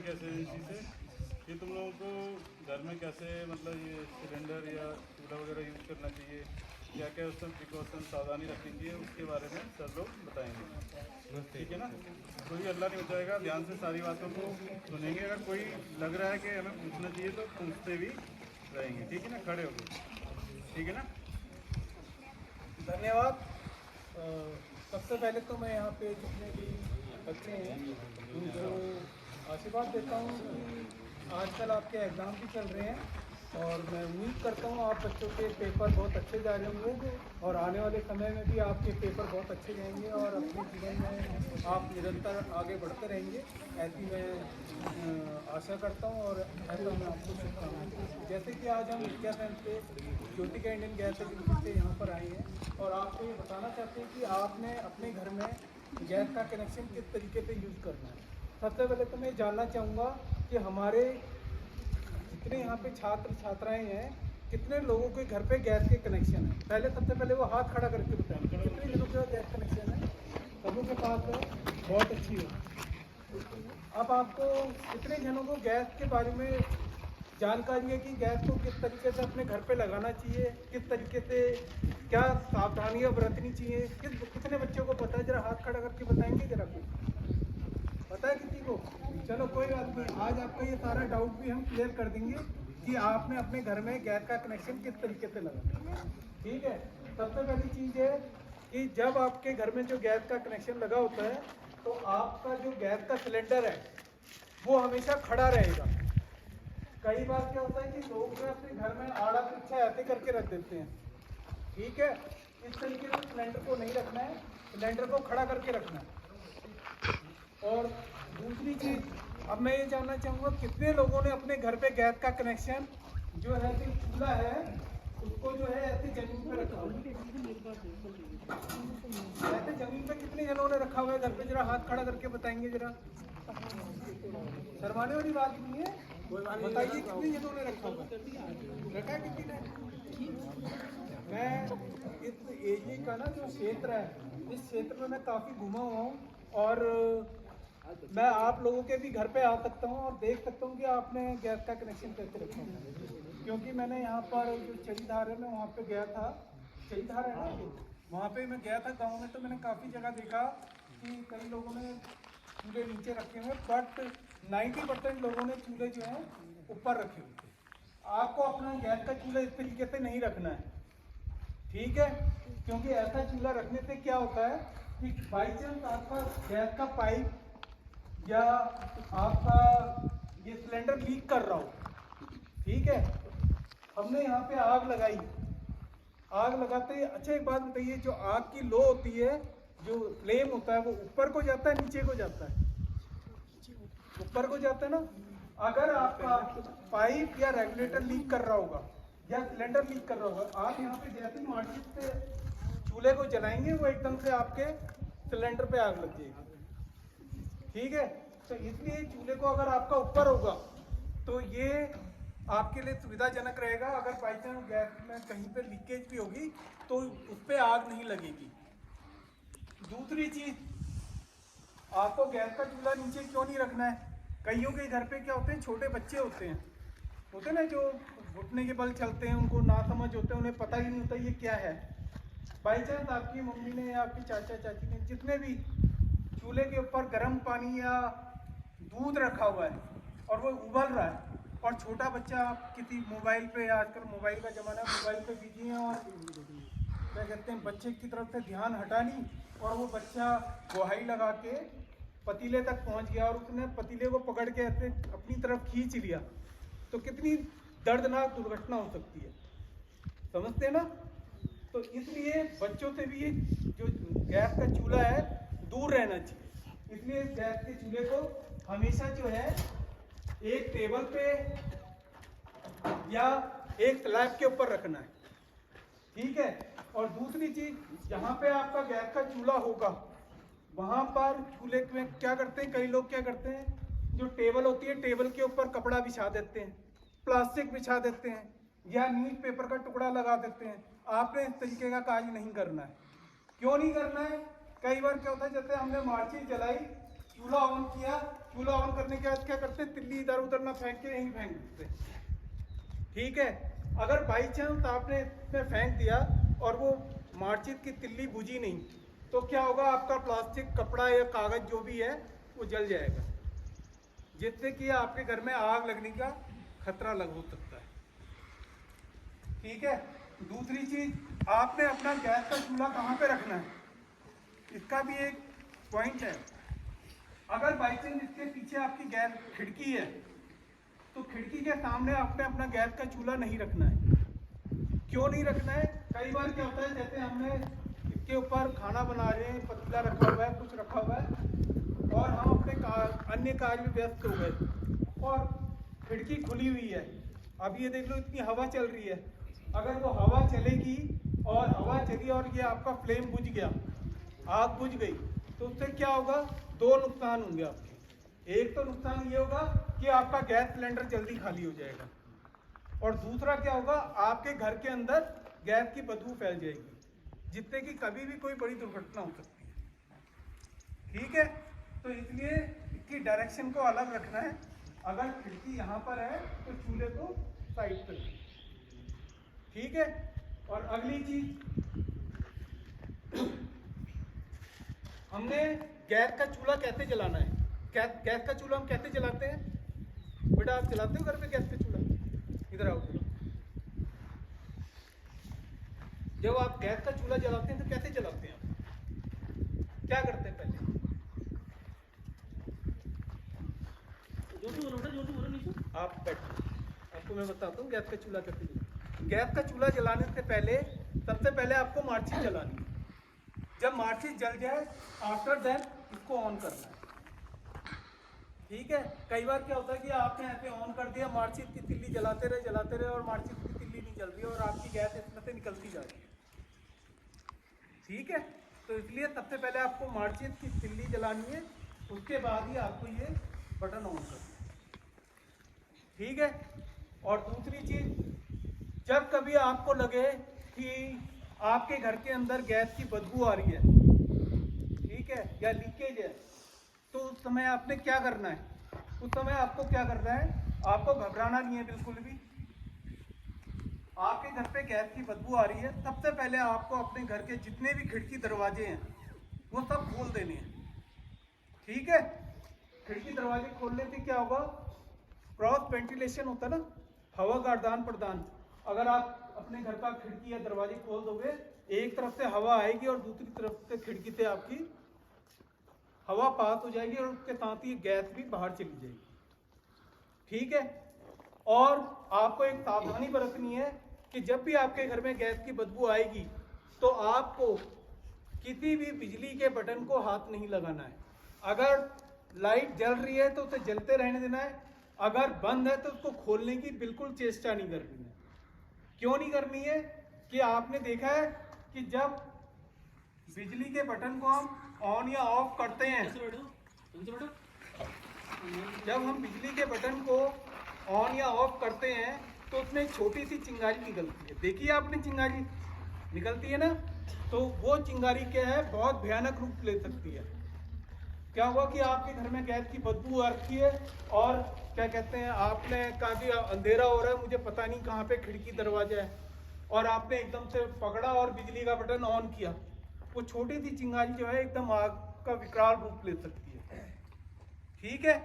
कैसे इसी से कि तुम लोगों को घर में कैसे मतलब ये सिलेंडर या चूल्हा वगैरह यूज़ करना चाहिए, क्या क्या उसमें प्रिकॉशन सावधानी रखनी चाहिए, उसके बारे में सर लोग बताएंगे। ठीक है ना, कोई अल्लाह नहीं बचाएगा, ध्यान से सारी बातों को सुनेंगे। अगर कोई लग रहा है कि हमें पूछना चाहिए तो पूछते भी रहेंगे। ठीक है ना, खड़े हो गए। ठीक है ना, धन्यवाद। सबसे पहले तो मैं यहाँ पे जितने भी बच्चे हैं उनको आशीर्वाद देता हूँ कि आजकल आपके एग्ज़ाम भी चल रहे हैं और मैं उम्मीद करता हूँ आप बच्चों के पेपर बहुत अच्छे जा रहे होंगे और आने वाले समय में भी आपके पेपर बहुत अच्छे जाएंगे और अपने जीवन में आप निरंतर आगे बढ़ते रहेंगे, ऐसी मैं आशा करता हूँ और ऐसा मैं आपको शुभकामनाएं। जैसे कि आज हम विद्या सेंस से ज्योतिका इंडियन गैस एजेंसी से यहाँ पर आए हैं और आपको ये बताना चाहते हैं कि आपने अपने घर में गैस का कनेक्शन किस तरीके से यूज़ करना है। सबसे पहले तो मैं जानना चाहूँगा कि हमारे जितने यहाँ पे छात्र छात्राएं हैं कितने लोगों के घर पे गैस के कनेक्शन है। पहले सबसे पहले वो हाथ खड़ा करके बताएं कितने लोगों के गैस कनेक्शन है। सबों के पास है, बहुत अच्छी है। अब आपको कितने जनों को गैस के बारे में जानकारी है कि गैस को किस तरीके से अपने घर पे लगाना चाहिए, किस तरीके से क्या सावधानियां बरतनी चाहिए, कितने बच्चों को पता है? जरा हाथ खड़ा करके बताएंगे जरा कुछ पता है किसी को? चलो कोई बात नहीं, आज आपका ये सारा डाउट भी हम क्लियर कर देंगे कि आपने अपने घर में गैस का कनेक्शन किस तरीके से लगाना है। ठीक है, सबसे पहली चीज़ है कि जब आपके घर में जो गैस का कनेक्शन लगा होता है तो आपका जो गैस का सिलेंडर है वो हमेशा खड़ा रहेगा। कई बार क्या होता है कि लोग जो अपने घर में आड़ा पीछा ऐसे करके रख देते हैं। ठीक है, इस तरीके से सिलेंडर को नहीं रखना है, सिलेंडर को खड़ा करके रखना है। और दूसरी चीज अब मैं ये जानना चाहूँगा कितने लोगों ने अपने घर पे गैस का कनेक्शन जो है कि चूल्हा है उसको जो है ऐसे जमीन पे रखा हुआ है। ऐसे जमीन पे कितने जनों ने रखा हुआ है घर पे? जरा हाथ खड़ा करके बताएंगे जरा। शर्माने वाली बात नहीं है, बताइए कितने जनों ने रखा हुआ है? रखा है किसी ने? मैं इस एरिया का ना जो क्षेत्र है इस क्षेत्र में मैं काफ़ी घुमा हुआ हूँ और मैं आप लोगों के भी घर पे आ सकता हूँ और देख सकता हूँ कि आपने गैस का कनेक्शन कैसे रखा है। क्योंकि मैंने यहाँ पर जो चरीधार है मैं वहाँ पे गया था, चरीधार है ना, वहाँ पे मैं गया था गांव में, तो मैंने काफ़ी जगह देखा कि कई लोगों ने चूल्हे नीचे रखे हुए बट 90% लोगों ने चूल्हे जो हैं ऊपर रखे हुए थे। आपको अपना गैस का चूल्हा इस तरीके से नहीं रखना है। ठीक है, क्योंकि ऐसा चूल्हा रखने से क्या होता है कि बाई चांस आपका गैस का पाइप या आपका ये सिलेंडर लीक कर रहा हो, ठीक है, हमने यहाँ पे आग लगाई, आग लगाते ही अच्छा एक बात बताइए, जो आग की लो होती है, जो फ्लेम होता है वो ऊपर को जाता है नीचे को जाता है? ऊपर को जाता है ना। अगर आपका पाइप या रेगुलेटर लीक कर रहा होगा या सिलेंडर लीक कर रहा होगा, आप यहाँ पे जैसे ही माचिस से चूल्हे को जलाएंगे वो एकदम से आपके सिलेंडर पे आग लग जाएगी। ठीक है, तो इसलिए चूल्हे को अगर आपका ऊपर होगा तो ये आपके लिए सुविधाजनक रहेगा। अगर बाई चांस गैस में कहीं पे लीकेज भी होगी तो उस पर आग नहीं लगेगी। दूसरी चीज, आपको गैस का चूल्हा नीचे क्यों नहीं रखना है? कईयों के घर पे क्या होते हैं, छोटे बच्चे होते हैं ना, जो घुटने के बल चलते हैं, उनको ना समझ होते हैं, उन्हें पता ही नहीं होता ये क्या है। बाई चांस आपकी मम्मी ने या आपके चाचा चाची ने जितने भी चूल्हे के ऊपर गर्म पानी या दूध रखा हुआ है और वो उबल रहा है और छोटा बच्चा किसी मोबाइल पे, आजकल मोबाइल का ज़माना, मोबाइल पे बिजी है और क्या कहते हैं बच्चे की तरफ से ध्यान हटा नहीं और वो बच्चा गुहाई लगा के पतीले तक पहुंच गया और उसने पतीले को पकड़ के ऐसे अपनी तरफ खींच लिया, तो कितनी दर्दनाक दुर्घटना हो सकती है, समझते हैं ना। तो इसलिए बच्चों से भी जो गैस का चूल्हा है दूर रहना चाहिए। इसलिए गैस के चूल्हे को हमेशा जो है एक टेबल पे या एक स्लैब के ऊपर रखना है। ठीक है, और दूसरी चीज, जहाँ पे आपका गैस का चूल्हा होगा वहां पर चूल्हे में क्या करते हैं, कई लोग क्या करते हैं, जो टेबल होती है टेबल के ऊपर कपड़ा बिछा देते हैं, प्लास्टिक बिछा देते हैं या न्यूज पेपर का टुकड़ा लगा देते हैं। आपने इस तरीके का कार्य नहीं करना है। क्यों नहीं करना है? कई बार क्या होता है, जैसे हमने माचिस जलाई, चूल्हा ऑन किया, चूल्हा ऑन करने के बाद क्या करते हैं, तिल्ली इधर उधर ना फेंक के यहीं फेंक देते हैं। ठीक है, अगर बाई चांस आपने इसमें फेंक दिया और वो माचिस की तिल्ली बुझी नहीं, तो क्या होगा, आपका प्लास्टिक कपड़ा या कागज जो भी है वो जल जाएगा, जिससे कि आपके घर में आग लगने का खतरा लग हो सकता है। ठीक है, दूसरी चीज, आपने अपना गैस का चूल्हा कहाँ पे रखना है, इसका भी एक पॉइंट है। अगर बाई चांस इसके पीछे आपकी गैस खिड़की है, तो खिड़की के सामने आपने अपना गैस का चूल्हा नहीं रखना है। क्यों नहीं रखना है? कई बार क्या होता है, जैसे हमने इसके ऊपर खाना बना रहे हैं, पतीला रखा हुआ है, कुछ रखा हुआ है, और हम अपने अन्य कार्य में व्यस्त हो गए और खिड़की खुली हुई है। अब ये देख लो, इतनी हवा चल रही है, अगर वो हवा चलेगी और हवा चली और ये आपका फ्लेम बुझ गया, आग बुझ गई, तो उससे क्या होगा, दो नुकसान होंगे आपके। एक तो नुकसान ये होगा कि आपका गैस सिलेंडर जल्दी खाली हो जाएगा, और दूसरा क्या होगा, आपके घर के अंदर गैस की बदबू फैल जाएगी, जिससे कि कभी भी कोई बड़ी दुर्घटना हो सकती है। ठीक है, तो इसलिए इसकी डायरेक्शन को अलग रखना है। अगर खिड़की यहाँ पर है तो चूल्हे को साइड पर। ठीक है, और अगली चीज, हमने गैस का चूल्हा कैसे जलाना है। गैस का चूल्हा हम कैसे जलाते हैं? बेटा आप जलाते हो घर पे गैस का चूल्हा? इधर आओ। जब आप गैस का चूल्हा जलाते हैं तो कैसे जलाते हैं? आप क्या करते हैं? पहले आप बैठो, आपको मैं बताता हूँ गैस का चूल्हा कैसे जलाते हैं। गैस का चूल्हा जलाने से पहले सबसे पहले आपको माचिस जलानी है। जब माचिस जल जाए, आफ्टर दैट इसको ऑन करना है। ठीक है, कई बार क्या होता है कि आपने ऐसे ऑन कर दिया, माचिस की तिल्ली जलाते रहे और माचिस की तिल्ली नहीं जल रही और आपकी गैस इसमें से निकलती जा रही है। ठीक है, तो इसलिए सबसे पहले आपको माचिस की तिल्ली जलानी है, उसके बाद ही आपको ये बटन ऑन करना है। ठीक है, और दूसरी चीज, जब कभी आपको लगे कि आपके घर के अंदर गैस की बदबू आ रही है, ठीक है, या लीकेज है, तो उस समय आपने क्या करना है? उस समय आपको क्या करना है? आपको घबराना नहीं है बिल्कुल भी। आपके घर पे गैस की बदबू आ रही है, सबसे पहले आपको अपने घर के जितने भी खिड़की दरवाजे हैं वो सब खोल देने हैं। ठीक है, खिड़की दरवाजे खोलने से क्या होगा, क्रॉस वेंटिलेशन होता है ना, हवा का आदान प्रदान। अगर आप अपने घर का खिड़की या दरवाजे खोल दोगे, एक तरफ से हवा आएगी और दूसरी तरफ से खिड़की से आपकी हवा पास हो जाएगी और उसके साथ ही गैस भी बाहर चली जाएगी। ठीक है, और आपको एक सावधानी बरतनी है कि जब भी आपके घर में गैस की बदबू आएगी तो आपको किसी भी बिजली के बटन को हाथ नहीं लगाना है। अगर लाइट जल रही है तो उसे जलते रहने देना है, अगर बंद है तो उसको खोलने की बिल्कुल चेष्टा नहीं करनी है। क्यों नहीं करनी है? कि आपने देखा है कि जब बिजली के बटन को हम ऑन या ऑफ करते हैं, जब हम बिजली के बटन को ऑन या ऑफ करते हैं तो उसमें एक छोटी सी चिंगारी निकलती है। देखिए आपने चिंगारी निकलती है ना, तो वो चिंगारी क्या है, बहुत भयानक रूप ले सकती है। क्या हुआ कि आपके घर में गैस की बदबू आ रही है और क्या कहते हैं, आपने कहा कि अंधेरा हो रहा है, मुझे पता नहीं कहाँ पे खिड़की दरवाजा है, और आपने एकदम से पकड़ा और बिजली का बटन ऑन किया। वो छोटी सी चिंगारी जो है एकदम आग का विकराल रूप ले सकती है। ठीक है,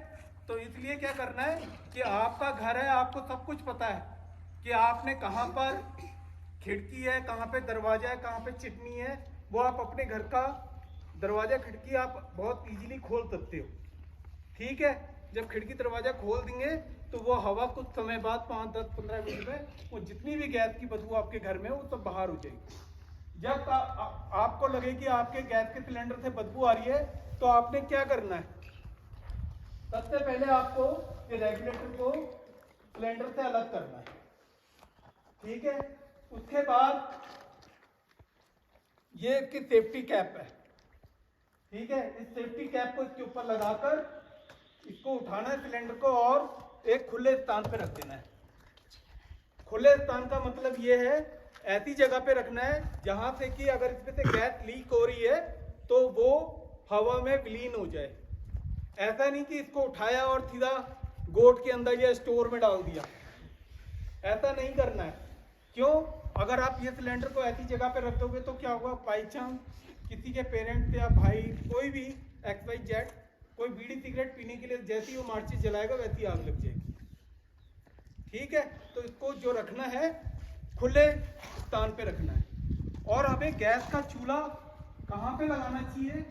तो इसलिए क्या करना है कि आपका घर है, आपको सब कुछ पता है कि आपने कहाँ पर खिड़की है, कहाँ पे दरवाजा है, कहाँ पे चिटनी है। वो आप अपने घर का दरवाजा खिड़की आप बहुत इजीली खोल सकते हो। ठीक है, जब खिड़की दरवाजा खोल देंगे तो वो हवा कुछ समय बाद 5, 10, 15 मिनट में वो जितनी भी गैस की बदबू आपके घर में वो सब बाहर हो जाएगी। जब आपको लगे कि आपके गैस के सिलेंडर से बदबू आ रही है तो आपने क्या करना है? सबसे पहले आपको ये रेगुलेटर को सिलेंडर से अलग करना है। ठीक है, उसके बाद ये इसकी सेफ्टी कैप है। ठीक है, इस सेफ्टी कैप को इसके ऊपर लगाकर इसको उठाना है सिलेंडर को और एक खुले स्थान पे रख देना है। खुले स्थान का मतलब ये है, ऐसी जगह पे रखना है जहां से कि अगर इसमें से गैस लीक हो रही है तो वो हवा में विलीन हो जाए। ऐसा नहीं कि इसको उठाया और सीधा गोट के अंदर या स्टोर में डाल दिया, ऐसा नहीं करना है। क्यों? अगर आप ये सिलेंडर को ऐसी जगह पे रख दोगे तो क्या होगा, बाई चांस किसी के पेरेंट्स या भाई कोई भी XYZ कोई बीड़ी सिगरेट पीने के लिए जैसे ही वो माचिस जलाएगा वैसी आग लग जाएगी। ठीक है, तो इसको जो रखना है खुले स्थान पे रखना है। और हमें गैस का चूल्हा कहाँ पे लगाना चाहिए,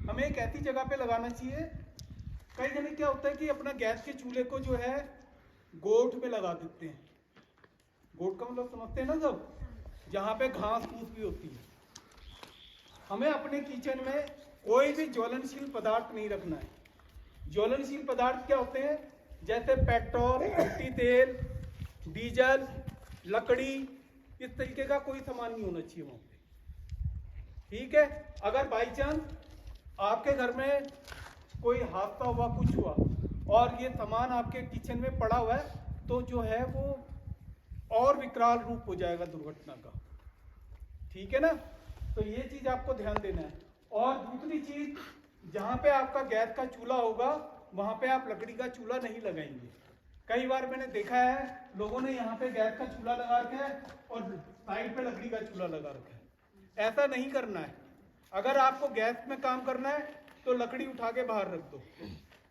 हमें एक ऐसी जगह पे लगाना चाहिए। कई जने क्या होता है कि अपना गैस के चूल्हे को जो है गोठ में लगा देते हैं। गोठ का मतलब समझते हैं ना सब, जहाँ पे घास फूस भी होती है। हमें अपने किचन में कोई भी ज्वलनशील पदार्थ नहीं रखना है। ज्वलनशील पदार्थ क्या होते हैं, जैसे पेट्रोल, मिट्टी तेल, डीजल, लकड़ी, इस तरीके का कोई सामान नहीं होना चाहिए वहां पे। ठीक है, अगर बाई चांस आपके घर में कोई हादसा हुआ, कुछ हुआ और ये सामान आपके किचन में पड़ा हुआ है तो जो है वो और विकराल रूप हो जाएगा दुर्घटना का। ठीक है ना, तो ये चीज आपको ध्यान देना है। और दूसरी चीज, जहां पे आपका गैस का चूल्हा होगा वहां पे आप लकड़ी का चूल्हा नहीं लगाएंगे। कई बार मैंने देखा है लोगों ने यहाँ पे गैस का चूल्हा लगा रखा है और साइड पे लकड़ी का चूल्हा लगा रखा है। ऐसा नहीं करना है। अगर आपको गैस में काम करना है तो लकड़ी उठा के बाहर रख दो,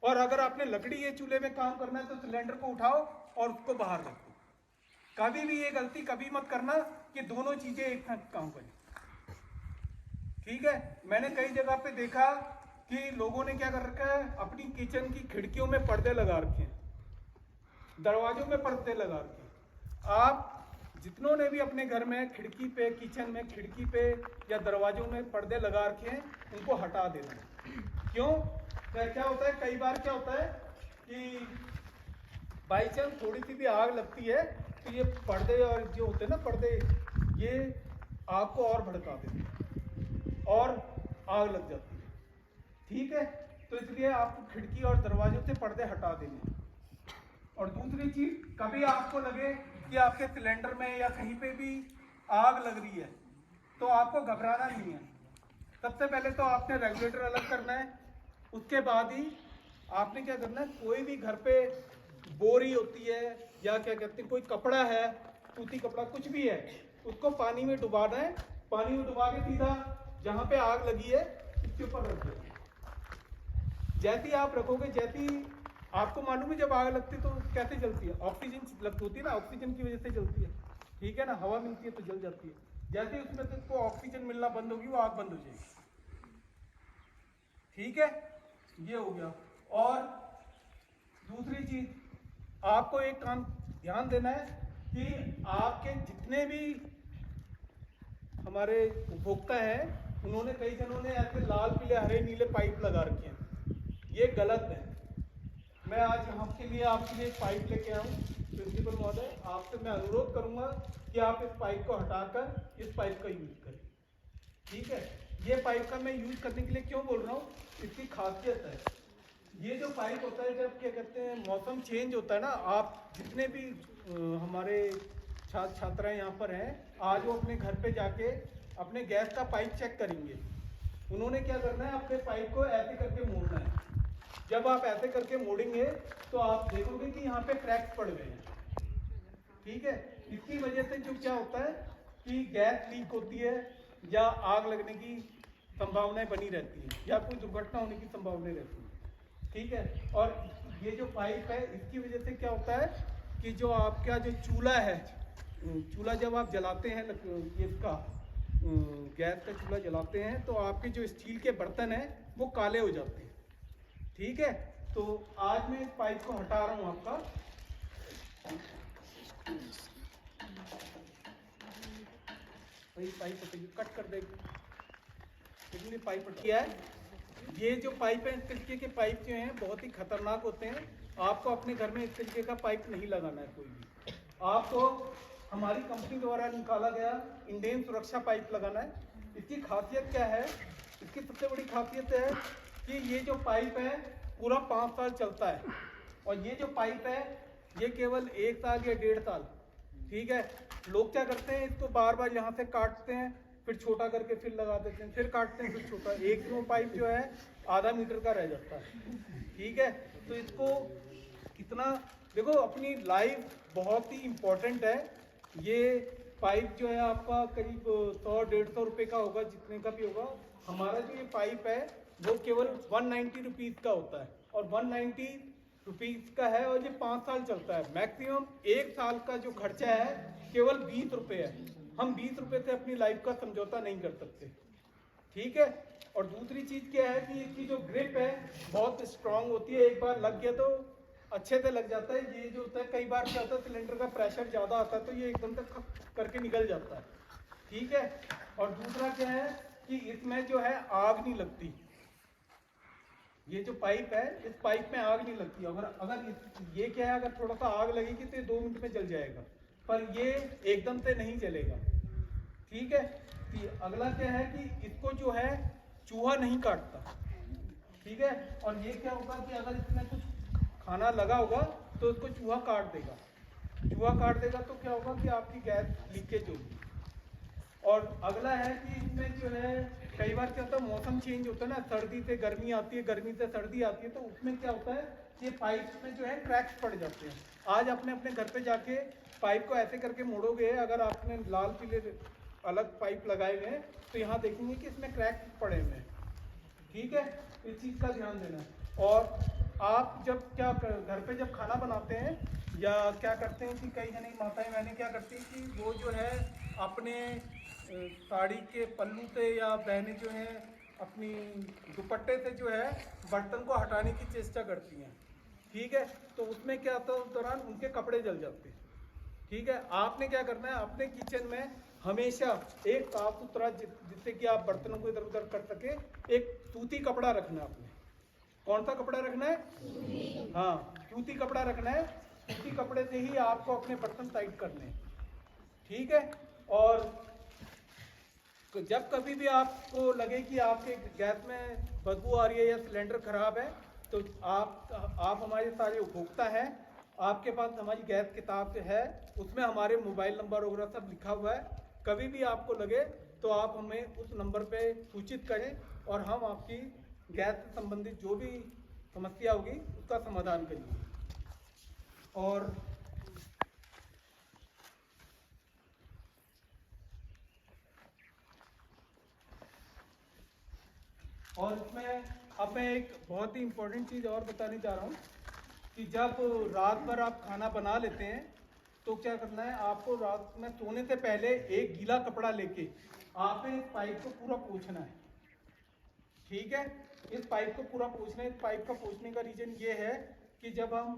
और अगर आपने लकड़ी ये चूल्हे में काम करना है तो सिलेंडर को उठाओ और उसको बाहर रख दो। कभी भी ये गलती कभी मत करना कि दोनों चीजें एक साथ काम करें। ठीक है, मैंने कई जगह पे देखा कि लोगों ने क्या कर रखा है, अपनी किचन की खिड़कियों में पर्दे लगा रखे हैं, दरवाजों में पर्दे लगा रखे हैं। आप जितनों ने भी अपने घर में खिड़की पे, किचन में खिड़की पे या दरवाजों में पर्दे लगा रखे हैं, उनको हटा देना। क्यों? क्या होता है, कई बार क्या होता है कि बाई चांस थोड़ी सी भी आग लगती है तो ये पर्दे और जो होते हैं ना पर्दे, ये आग को और भड़का देते हैं और आग लग जाती है। ठीक है, तो इसलिए आपको खिड़की और दरवाजों से पर्दे हटा देने। और दूसरी चीज, कभी आपको लगे कि आपके सिलेंडर में या कहीं पे भी आग लग रही है तो आपको घबराना नहीं है। सबसे पहले तो आपने रेगुलेटर अलग करना है, उसके बाद ही आपने क्या करना है, कोई भी घर पे बोरी होती है या क्या कहते हैं कोई कपड़ा है, सूती कपड़ा कुछ भी है, उसको पानी में डुबाना है। पानी में डुबा के सीधा जहाँ पे आग लगी है उसके ऊपर रख दो। जैसे ही आप रखोगे, जैसे ही आपको मालूम है जब आग लगती है तो कैसे जलती है, ऑक्सीजन लगती होती है ना, ऑक्सीजन की वजह से जलती है। ठीक है ना, हवा मिलती है तो जल जाती है। जैसे ही उसमें से उसको ऑक्सीजन मिलना बंद होगी वो आग बंद हो जाएगी। ठीक है, ये हो गया। और दूसरी चीज, आपको एक काम ध्यान देना है कि आपके जितने भी हमारे उपभोक्ता हैं, उन्होंने कई जनों ने ऐसे लाल पीले हरे नीले पाइप लगा रखे हैं। ये गलत है। मैं आज आपके लिए एक पाइप लेके आऊँ। प्रिंसिपल महोदय, आपसे मैं अनुरोध करूंगा कि आप इस पाइप को हटाकर इस पाइप का यूज करें। ठीक है, ये पाइप का मैं यूज करने के लिए क्यों बोल रहा हूँ, इसकी खासियत है। ये जो पाइप होता है, जब क्या कहते हैं मौसम चेंज होता है ना, आप जितने भी हमारे छात्र छात्राएं यहाँ पर हैं, आज वो अपने घर पे जाके अपने गैस का पाइप चेक करेंगे। उन्होंने क्या करना है, अपने पाइप को ऐसे करके मोड़ना है। जब आप ऐसे करके मोड़ेंगे तो आप देखोगे कि यहाँ पे क्रैक्स पड़ गए हैं। ठीक है, इसकी वजह से जो क्या होता है कि गैस लीक होती है या आग लगने की संभावनाएं बनी रहती है या कोई दुर्घटना होने की संभावनाएं रहती है। ठीक है, और ये जो पाइप है इसकी वजह से क्या होता है कि जो आपका जो चूल्हा है, चूल्हा जब आप जलाते हैं, इसका गैस का चूल्हा जलाते हैं तो आपके जो स्टील के बर्तन हैं वो काले हो जाते हैं। ठीक है, तो आज मैं इस पाइप को हटा रहा हूँ आपका। पाइप कट कर देगी, लेकिन ये पाइप किया है। ये जो पाइप है, इस तरीके के पाइप जो हैं बहुत ही खतरनाक होते हैं। आपको अपने घर में इस तरीके का पाइप नहीं लगाना है कोई भी। आपको हमारी कंपनी द्वारा निकाला गया इंडियन सुरक्षा पाइप लगाना है। इसकी खासियत क्या है, इसकी सबसे बड़ी खासियत है कि ये जो पाइप है पूरा 5 साल चलता है, और ये जो पाइप है ये केवल 1 साल या 1.5 साल। ठीक है, लोग क्या करते हैं, इसको बार बार यहाँ से काटते हैं, फिर छोटा करके फिर लगा देते हैं, फिर काटते हैं, फिर छोटा। एक नो पाइप जो है आधा मीटर का रह जाता है, ठीक है। तो इसको कितना देखो, अपनी लाइफ बहुत ही इम्पोर्टेंट है। ये पाइप जो है आपका करीब 100-150 रुपये का होगा, जितने का भी होगा। हमारा जो ये पाइप है वो केवल 190 रुपीज़ का होता है, और 190 रुपीज़ का है, और ये 5 साल चलता है। मैक्सिमम 1 साल का जो खर्चा है केवल 20 रुपये है। हम 20 रुपये से अपनी लाइफ का समझौता नहीं कर सकते, ठीक है। और दूसरी चीज़ क्या है कि इसकी जो ग्रिप है बहुत स्ट्रांग होती है, एक बार लग गया तो अच्छे से लग जाता है। ये जो होता है, कई बार क्या होता है सिलेंडर का प्रेशर ज़्यादा आता है तो ये एकदम से करके निकल जाता है, ठीक है। और दूसरा क्या है कि इसमें जो है आग नहीं लगती। ये जो पाइप है, इस पाइप में आग नहीं लगती। अगर ये क्या है, अगर थोड़ा सा आग लगेगी तो ये 2 मिनट में जल जाएगा, पर ये एकदम से नहीं जलेगा, ठीक है। अगला क्या है कि इसको जो है चूहा नहीं काटता, ठीक है। और ये क्या होगा कि अगर इसमें कुछ खाना लगा होगा तो उसको चूहा काट देगा। चूहा काट देगा तो क्या होगा कि आपकी गैस लीकेज होगी। और अगला है कि इसमें जो है कई बार क्या होता है, मौसम चेंज होता है ना, सर्दी से गर्मी आती है, गर्मी से सर्दी आती है, तो उसमें क्या होता है कि पाइप में जो है क्रैक्स पड़ जाते हैं। आज आपने अपने घर पे जाके पाइप को ऐसे करके मोड़ोगे, अगर आपने लाल पीले अलग पाइप लगाए हुए हैं तो यहाँ देखेंगे कि इसमें क्रैक्स पड़े हुए हैं, ठीक है। इस चीज़ का ध्यान देना है। और आप जब क्या घर पे जब खाना बनाते हैं या क्या करते हैं कि कई जने माताएं बहनें क्या करती हैं कि वो जो है अपने साड़ी के पल्लू से, या बहनें जो हैं अपनी दुपट्टे से जो है बर्तन को हटाने की चेष्टा करती हैं, ठीक है। तो उसमें क्या होता है, उस दौरान उनके कपड़े जल जाते हैं, ठीक है। आपने क्या करना है, अपने किचन में हमेशा एक साफ सुथरा, जिससे कि आप बर्तनों को इधर उधर कर सके, एक सूती कपड़ा रखना है आपने। कौन सा कपड़ा रखना है? हाँ, सूती कपड़ा रखना है। सूती कपड़े से ही आपको अपने बर्तन टाइट करने हैं, ठीक है। और जब कभी भी आपको लगे कि आपके गैस में बदबू आ रही है या सिलेंडर खराब है, तो आप हमारे सारे उपभोक्ता हैं, आपके पास हमारी गैस किताब है, उसमें हमारे मोबाइल नंबर वगैरह सब लिखा हुआ है। कभी भी आपको लगे तो आप हमें उस नंबर पे सूचित करें, और हम आपकी गैस से संबंधित जो भी समस्या होगी उसका समाधान करेंगे। और इसमें अब मैं एक बहुत ही इम्पोर्टेंट चीज़ और बताने जा रहा हूँ कि जब रात भर आप खाना बना लेते हैं तो क्या करना है, आपको रात में सोने से पहले एक गीला कपड़ा लेके आपने इस पाइप को पूरा पोंछना है, ठीक है। इस पाइप को पूरा पोंछना है। इस पाइप का पोंछने का रीजन ये है कि जब हम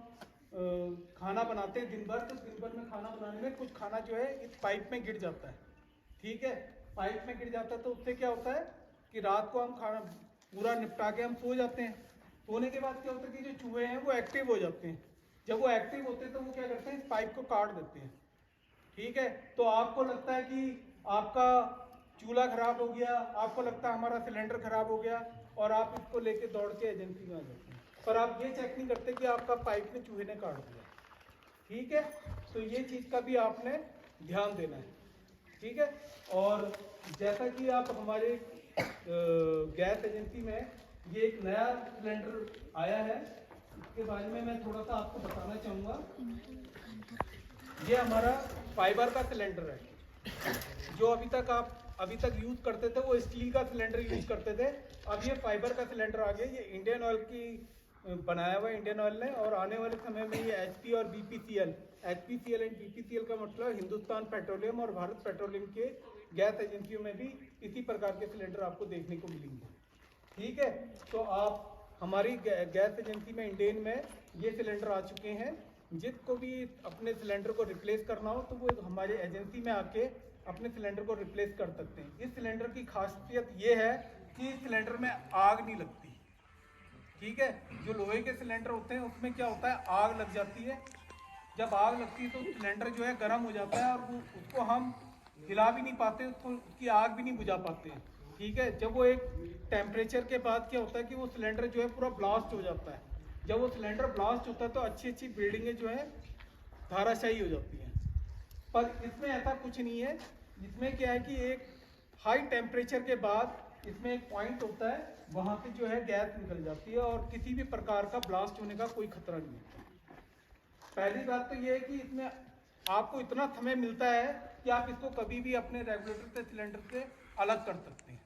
खाना बनाते हैं दिन भर, तो दिन भर में खाना बनाने में कुछ खाना जो है इस पाइप में गिर जाता है, ठीक है। पाइप में गिर जाता है तो उससे क्या होता है कि रात को हम खाना पूरा निपटा के हम सो जाते हैं। सोने के बाद क्या होता है कि जो चूहे हैं वो एक्टिव हो जाते हैं। जब वो एक्टिव होते हैं तो वो क्या करते हैं, इस पाइप को काट देते हैं, ठीक है। तो आपको लगता है कि आपका चूल्हा खराब हो गया, आपको लगता है हमारा सिलेंडर खराब हो गया, और आप इसको लेके दौड़ के एजेंसी में आ जाते हैं, पर आप ये चेक नहीं करते कि आपका पाइप में चूहे ने काट दिया, ठीक है। तो ये चीज़ का भी आपने ध्यान देना है, ठीक है। और जैसा कि आप हमारे गैस एजेंसी में ये एक नया सिलेंडर आया है, इसके बारे में मैं थोड़ा सा आपको बताना चाहूँगा। ये हमारा फाइबर का सिलेंडर है। जो अभी तक यूज़ करते थे वो स्टील का सिलेंडर यूज़ करते थे, अब ये फाइबर का सिलेंडर आ गया। ये इंडियन ऑयल की बनाया हुआ है इंडियन ऑयल ने, और आने वाले समय में ये HP और BPCL एंड BPCL का मतलब हिंदुस्तान पेट्रोलियम और भारत पेट्रोलियम के गैस एजेंसियों में भी इसी प्रकार के सिलेंडर आपको देखने को मिलेंगे, ठीक है। तो आप हमारी गैस एजेंसी में इंडेन में ये सिलेंडर आ चुके हैं। जिसको भी अपने सिलेंडर को रिप्लेस करना हो तो वो हमारे एजेंसी में आके अपने सिलेंडर को रिप्लेस कर सकते हैं। इस सिलेंडर की खासियत ये है कि सिलेंडर में आग नहीं लगती, ठीक है। जो लोहे के सिलेंडर होते हैं उसमें क्या होता है, आग लग जाती है। जब आग लगती है तो सिलेंडर जो है गर्म हो जाता है, और उसको हम हिला भी नहीं पाते, उसकी आग भी नहीं बुझा पाते हैं, ठीक है। जब वो एक टेम्परेचर के बाद क्या होता है कि वो सिलेंडर जो है पूरा ब्लास्ट हो जाता है। जब वो सिलेंडर ब्लास्ट होता है तो अच्छी अच्छी बिल्डिंगें जो है धाराशायी हो जाती हैं, पर इसमें ऐसा कुछ नहीं है। इसमें क्या है कि एक हाई टेम्परेचर के बाद इसमें एक पॉइंट होता है, वहाँ पे जो है गैस निकल जाती है और किसी भी प्रकार का ब्लास्ट होने का कोई खतरा नहीं है। पहली बात तो ये है कि इसमें आपको इतना समय मिलता है कि आप इसको कभी भी अपने रेगुलेटर से सिलेंडर से अलग कर सकते हैं,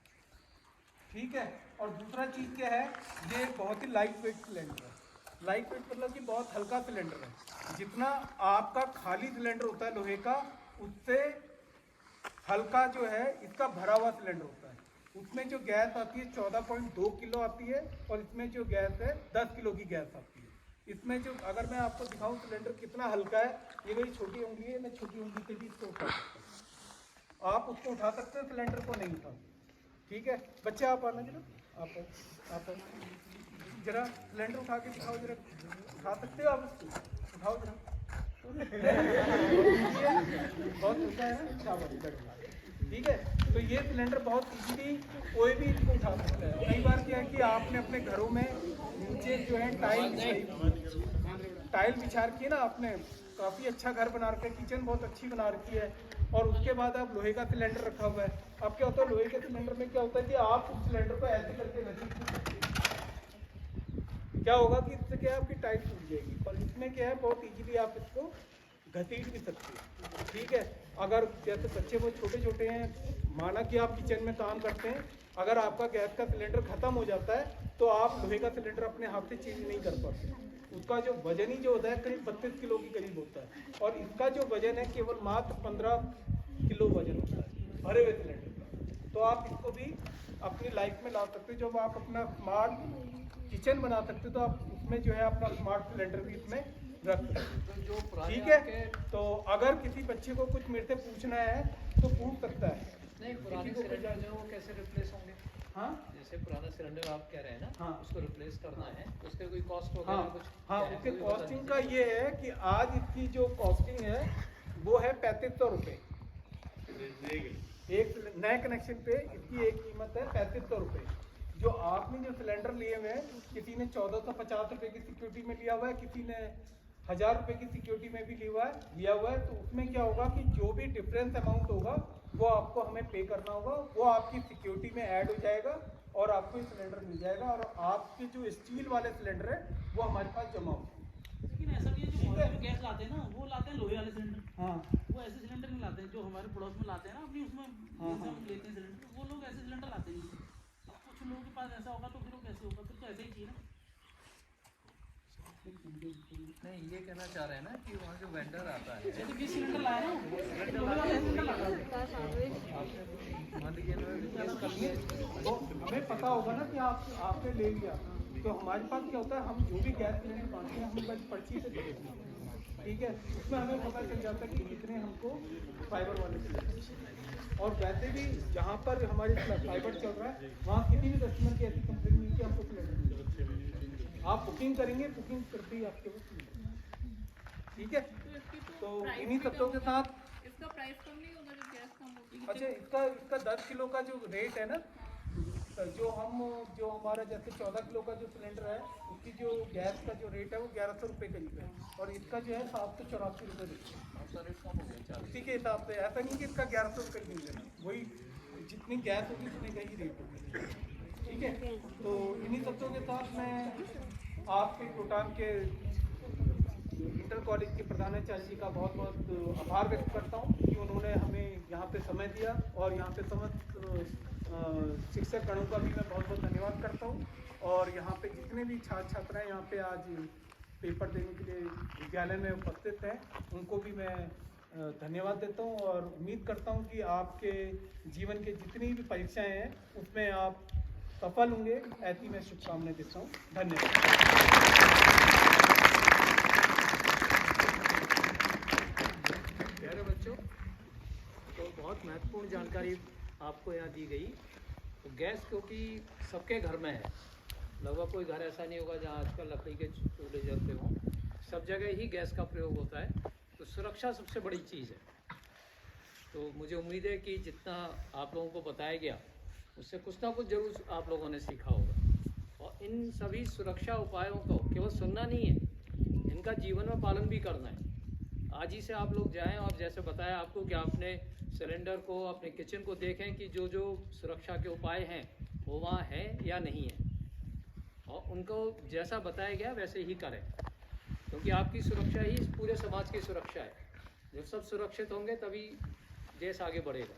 ठीक है। और दूसरा चीज़ क्या है, ये बहुत ही लाइट वेट सिलेंडर है। लाइट वेट मतलब कि बहुत हल्का सिलेंडर है। जितना आपका खाली सिलेंडर होता है लोहे का, उससे हल्का जो है इसका भरा हुआ सिलेंडर होता है। उसमें जो गैस आती है 14.2 किलो आती है और इसमें जो गैस है 10 किलो की गैस आती है। इसमें जो, अगर मैं आपको दिखाऊं सिलेंडर कितना हल्का है, ये मेरी छोटी उंगली है, मैं छोटी उंगली से भी इसको उठा सकता हूँ। आप उसको उठा सकते हैं, सिलेंडर को नहीं उठा, ठीक है। बच्चे आप आना जरा, आप जरा सिलेंडर उठा के दिखाओ जरा, उठा सकते हो आप उसको, उठाओ जरा। बहुत हल्का है ना, शाबाश, ठीक है। तो ये सिलेंडर बहुत इजीली कोई भी इसको उठा सकता है। कई बार क्या है कि आपने अपने घरों में नीचे जो है टाइल बिछा रखी है ना, आपने काफ़ी अच्छा घर बना रखा है, किचन बहुत अच्छी बना रखी है, और उसके बाद आप लोहे का सिलेंडर रखा हुआ है। अब क्या होता है, लोहे के सिलेंडर में क्या होता है कि आप उस सिलेंडर को ऐसे करके रखिए, क्या होगा कि इससे क्या है, आपकी टाइल टूट जाएगी। और इसमें क्या है, बहुत इजीली आप इसको घसीट भी सकते हैं, ठीक है। अगर जैसे बच्चे वो छोटे छोटे हैं, माना कि आप किचन में काम करते हैं, अगर आपका गैस का सिलेंडर ख़त्म हो जाता है तो आप लोहे का सिलेंडर अपने हाथ से चेंज नहीं कर पाते। उसका जो वजन ही जो होता है करीब 32 किलो के करीब होता है, और इसका जो वजन है केवल मात्र 15 किलो वजन होता है भरे हुए सिलेंडर का। तो आप इसको भी अपनी लाइफ में ला सकते हो। जब आप अपना स्मार्ट किचन बना सकते हो तो आप उसमें जो है अपना स्मार्ट सिलेंडर भी इसमें रख सकते हो, ठीक है। तो अगर किसी बच्चे को कुछ मेरे से पूछना है तो पूछ सकता है। नहीं, पुराने सिलेंडर जो वो कैसे रिप्लेस होंगे? हाँ, जैसे पुराना सिलेंडर आप कह रहे हैं ना, हाँ, उसको रिप्लेस करना है, उसके कोई कॉस्ट हाँ, वगैरह कुछ? हाँ, क्या है? उसके वो भी बता कॉस्टिंग का दीजिए। ये है कि आज इसकी जो कॉस्टिंग है वो है 3500 रुपये। एक नए कनेक्शन पे इसकी एक कीमत है 3500 रुपये। जो आपने जो सिलेंडर लिए हुए हैं, किसी ने 1450 रुपये की सिक्योरिटी में लिया हुआ है, किसी ने 1000 रुपये की सिक्योरिटी में भी लिया हुआ है। तो उसमें क्या होगा कि जो भी डिफरेंस अमाउंट होगा वो आपको हमें पे करना होगा, वो आपकी सिक्योरिटी में ऐड हो जाएगा और आपको ये सिलेंडर मिल जाएगा। और आपके जो स्टील वाले सिलेंडर है वो हमारे पास जमा होगा। लेकिन ऐसा भी है, जो मोहल्ले में गैस लाते हैं ना, वो लाते हैं लोहे वाले सिलेंडर। हाँ, वो ऐसे सिलेंडर नहीं लाते हैं जो हमारे पड़ोस में लाते हैं ना, अपनी उसमें जिनसे हम लेते हैं सिलेंडर, वो लोग ऐसे सिलेंडर लाते नहीं। अब कुछ लोगों के पास ऐसा होगा तो फिर वो कैसे होगा, फिर तो ऐसे ही चाहिए ना। नहीं, ये कहना चाह रहे हैं ना कि वहाँ जो वेंडर आता है, जैसे 20 सिलेंडर लाया ना, लोहे वाले सिलेंडर लाता है। मान लीजिए इन्होंने रिप्लेस कर लिए, वो हमें पता होगा ना कि आपने ले लिया, तो हमारे पास क्या होता है, हम जो भी गैस सिलेंडर बांटते हैं हम बस पर्ची से दे देते हैं, ठीक है। उसमें हमें पता चल जाता है कि कितने हमको फाइबर वाले सिलेंडर। और वैसे भी जहाँ पर हमारे फाइबर चल रहा है वहाँ किसी भी कस्टमर की ऐसी कंप्लेन नहीं कि हमको सिलेंडर मिल जाए। आप बुकिंग करेंगे, बुकिंग करते ही आपके पास मिल जाएगा, ठीक है। तो इन्हीं शब्दों के साथ इसका प्राइस कम नहीं होगा जब गैस कम होगी? अच्छा, इसका 10 किलो का जो रेट है ना, तो जो हमारा जैसे 14 किलो का जो सिलेंडर है उसकी जो गैस का जो रेट है वो 1100 रुपये करीब है, और इसका जो है 784 रुपये रेट है। आपका रेट कम हो गया 40। उसी के हिसाब से, ऐसा नहीं कि इसका 1100 रुपये मिल जाए, वही जितनी गैस होगी उतने का ही रेट होगी, ठीक है। तो इन्हीं शब्दों के साथ मैं आपके कोटान के इंटर कॉलेज के प्रधानाचार्य जी का बहुत बहुत आभार व्यक्त करता हूँ कि उन्होंने हमें यहाँ पे समय दिया, और यहाँ पे समस्त शिक्षक गणों का भी मैं बहुत बहुत धन्यवाद करता हूँ। और यहाँ पे जितने भी छात्र छात्राएँ यहाँ पे आज पेपर देने के लिए विद्यालय में उपस्थित हैं, उनको भी मैं धन्यवाद देता हूँ, और उम्मीद करता हूँ कि आपके जीवन के जितनी भी परीक्षाएँ हैं उसमें आप सफल होंगे, ऐसी मैं शुभकामनाएं देता हूँ। धन्यवाद। प्यारे बच्चों, तो बहुत महत्वपूर्ण जानकारी आपको यहाँ दी गई। तो गैस क्योंकि सबके घर में है, लगभग कोई घर ऐसा नहीं होगा जहाँ आजकल लकड़ी के चूल्हे जलते हों, सब जगह ही गैस का प्रयोग होता है। तो सुरक्षा सबसे बड़ी चीज़ है। तो मुझे उम्मीद है कि जितना आप लोगों को बताया गया उससे कुछ ना कुछ ज़रूर आप लोगों ने सीखा होगा, और इन सभी सुरक्षा उपायों को केवल सुनना नहीं है, इनका जीवन में पालन भी करना है। आज ही से आप लोग जाएं और जैसे बताया आपको कि आपने सिलेंडर को, अपने किचन को देखें कि जो जो सुरक्षा के उपाय हैं वो वहाँ हैं या नहीं है, और उनको जैसा बताया गया वैसे ही करें, क्योंकि आपकी सुरक्षा ही इस पूरे समाज की सुरक्षा है। जब सब सुरक्षित होंगे तभी देश आगे बढ़ेगा।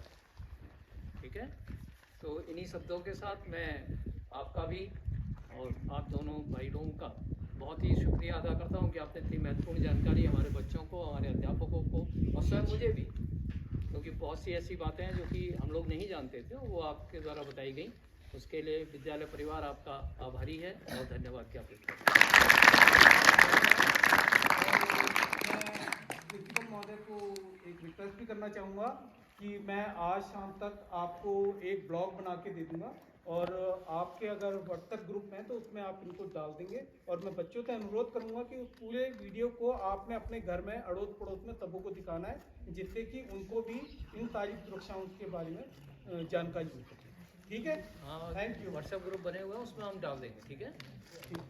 ठीक है, तो इन्हीं शब्दों के साथ मैं आपका भी और आप दोनों भाई लोगों का बहुत ही शुक्रिया अदा करता हूँ कि आपने इतनी महत्वपूर्ण जानकारी हमारे बच्चों को, हमारे अध्यापकों को और स्वयं मुझे भी, क्योंकि बहुत सी ऐसी बातें हैं जो कि हम लोग नहीं जानते थे, वो आपके द्वारा बताई गई। उसके लिए विद्यालय परिवार आपका आभारी है और धन्यवाद ज्ञापित करता मैं प्रिंसिपल महोदय को एक रिक्वेस्ट भी करना चाहूँगा कि मैं आज शाम तक आपको एक ब्लॉग बना के दे दूँगा, और आपके अगर व्हाट्सएप ग्रुप हैं तो उसमें आप इनको डाल देंगे, और मैं बच्चों से अनुरोध करूँगा कि उस पूरे वीडियो को आपने अपने घर में अड़ोस पड़ोस में सबों को दिखाना है, जिससे कि उनको भी इन सारी सुरक्षाओं के बारे में जानकारी मिल सके। ठीक है, हाँ, थैंक यू। व्हाट्सएप ग्रुप बने हुए हैं, उसमें हम डाल देंगे। ठीक है। ठीक।